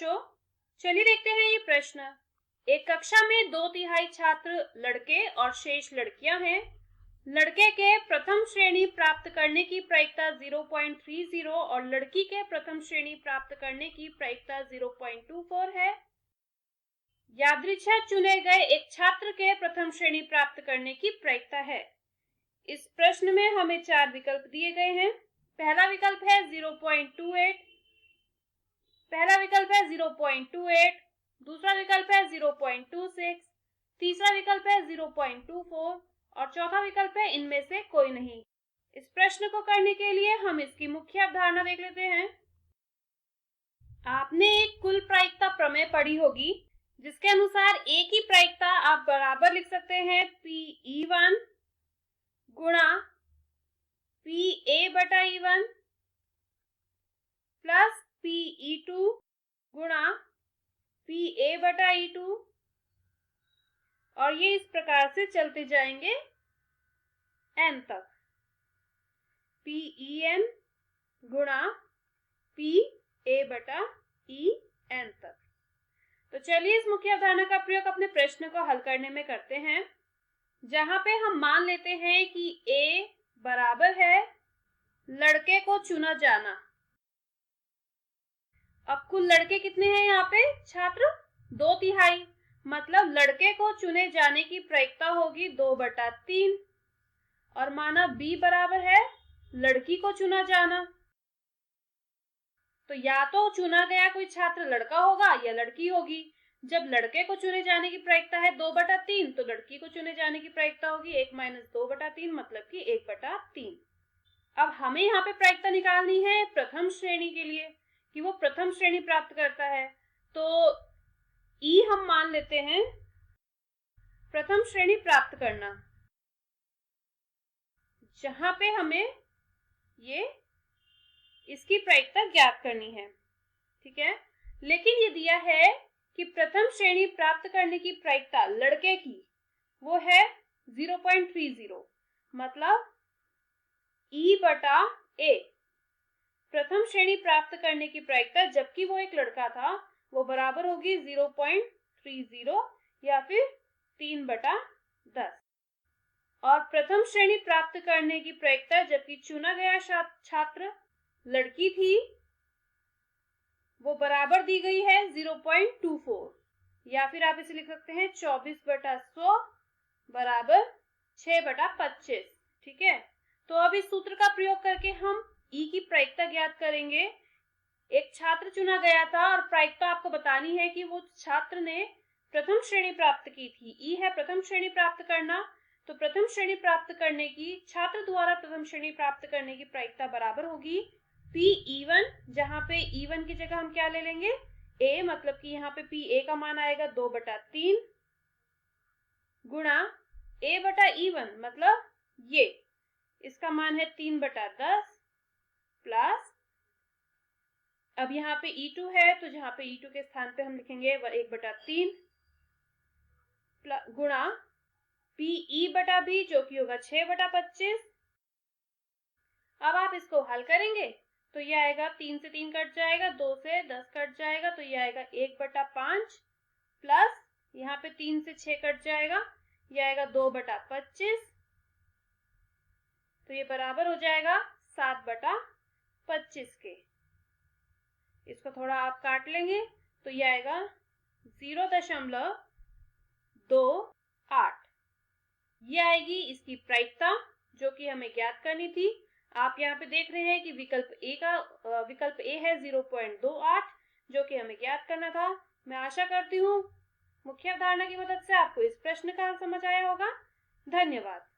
बच्चों, चलिए देखते हैं ये प्रश्न। एक कक्षा में 2/3 छात्र लड़के और शेष लड़कियां हैं। लड़के के प्रथम श्रेणी प्राप्त करने की प्रायिकता 0.30 और लड़की के प्रथम श्रेणी प्राप्त करने की प्रायिकता 0.24 है। यादृच्छा चुने गए एक छात्र के प्रथम श्रेणी प्राप्त करने की प्रायिकता है। इस प्रश्न में हमें 4 विकल्प दिए गए हैं। पहला विकल्प है 0.28, पहला विकल्प है 0.28, दूसरा विकल्प है 0.26, तीसरा विकल्प है 0.24 और चौथा विकल्प है इनमें से कोई नहीं। इस प्रश्न को करने के लिए हम इसकी मुख्य अवधारणा देख लेते हैं। आपने एक कुल प्रायिकता प्रमेय पढ़ी होगी, जिसके अनुसार ए की प्रायिकता आप बराबर लिख सकते हैं Pe1 गुणा Pa/E1 प्लस Pe2 गुणा Pa/E2 और ये इस प्रकार से चलते जाएंगे n तक। Pen गुणा Pa/En तक। तो चलिए इस मुख्य अवधारणा का प्रयोग अपने प्रश्न को हल करने में करते हैं, जहां पे हम मान लेते हैं कि A बराबर है लड़के को चुना जाना। अब कुल लड़के कितने हैं यहाँ पे छात्र? 2/3, मतलब लड़के को चुने जाने की प्रायिकता होगी 2/3 और माना B बराबर है लड़की को चुना जाना। तो या तो चुना गया कोई छात्र लड़का होगा या लड़की होगी। जब लड़के को चुने जाने की प्रायिकता है 2/3 तो लड़की को चुने जाने की प्रायिकता होगी 1 - 2/3 मतलब कि 1/3। अब हमें यहाँ पे प्रायिकता निकालनी है प्रथम श्रेणी के लिए कि वो प्रथम श्रेणी प्राप्त करता है। तो ई हम मान लेते हैं प्रथम श्रेणी प्राप्त करना, जहां पे हमें ये इसकी प्रायिकता ज्ञात करनी है। ठीक है, लेकिन ये दिया है कि प्रथम श्रेणी प्राप्त करने की प्रायिकता लड़के की वो है 0.30, मतलब E/A प्रथम श्रेणी प्राप्त करने की प्रायिकता जबकि वो एक लड़का था वो बराबर होगी 0.30 या फिर 3/10। और प्रथम श्रेणी प्राप्त करने की प्रायिकता जबकि चुना गया छात्र लड़की थी वो बराबर दी गई है 0.24 या फिर आप इसे लिख सकते हैं 24/100 बराबर 6/25। ठीक है, तो अब इस सूत्र का प्रयोग करके हम ई की प्रायिकता ज्ञात करेंगे। एक छात्र चुना गया था और प्रायिकता आपको बतानी है कि वो छात्र ने प्रथम श्रेणी प्राप्त की थी। ई है प्रथम श्रेणी प्राप्त करना, तो प्रथम श्रेणी प्राप्त करने की छात्र द्वारा प्रथम श्रेणी प्राप्त करने की प्रायिकता बराबर होगी Pe1, जहां पे E1 की जगह हम क्या ले लेंगे A, मतलब कि यहाँ पे Pa का मान आएगा 2/3 गुणा A/E1 मतलब ये इसका मान है 3/10 प्लस अब यहाँ पे E2 है तो जहां पे E2 के स्थान पे हम लिखेंगे 1/3 गुणा Pe/B जो कि होगा 6/25। अब आप इसको हल करेंगे तो ये आएगा 3 से 3 कट जाएगा, 2 से 10 कट जाएगा, तो ये आएगा 1/5 प्लस यहाँ पे 3 से 6 कट जाएगा, ये आएगा 2/25, तो ये बराबर हो जाएगा 7/25 के। इसको थोड़ा आप काट लेंगे तो ये आएगा 0.28। ये आएगी इसकी प्रायिकता जो कि हमें ज्ञात करनी थी। आप यहाँ पे देख रहे हैं कि विकल्प ए है 0.28 जो कि हमें ज्ञात करना था। मैं आशा करती हूँ मुख्य अवधारणा की मदद से आपको इस प्रश्न का हल समझ आया होगा। धन्यवाद।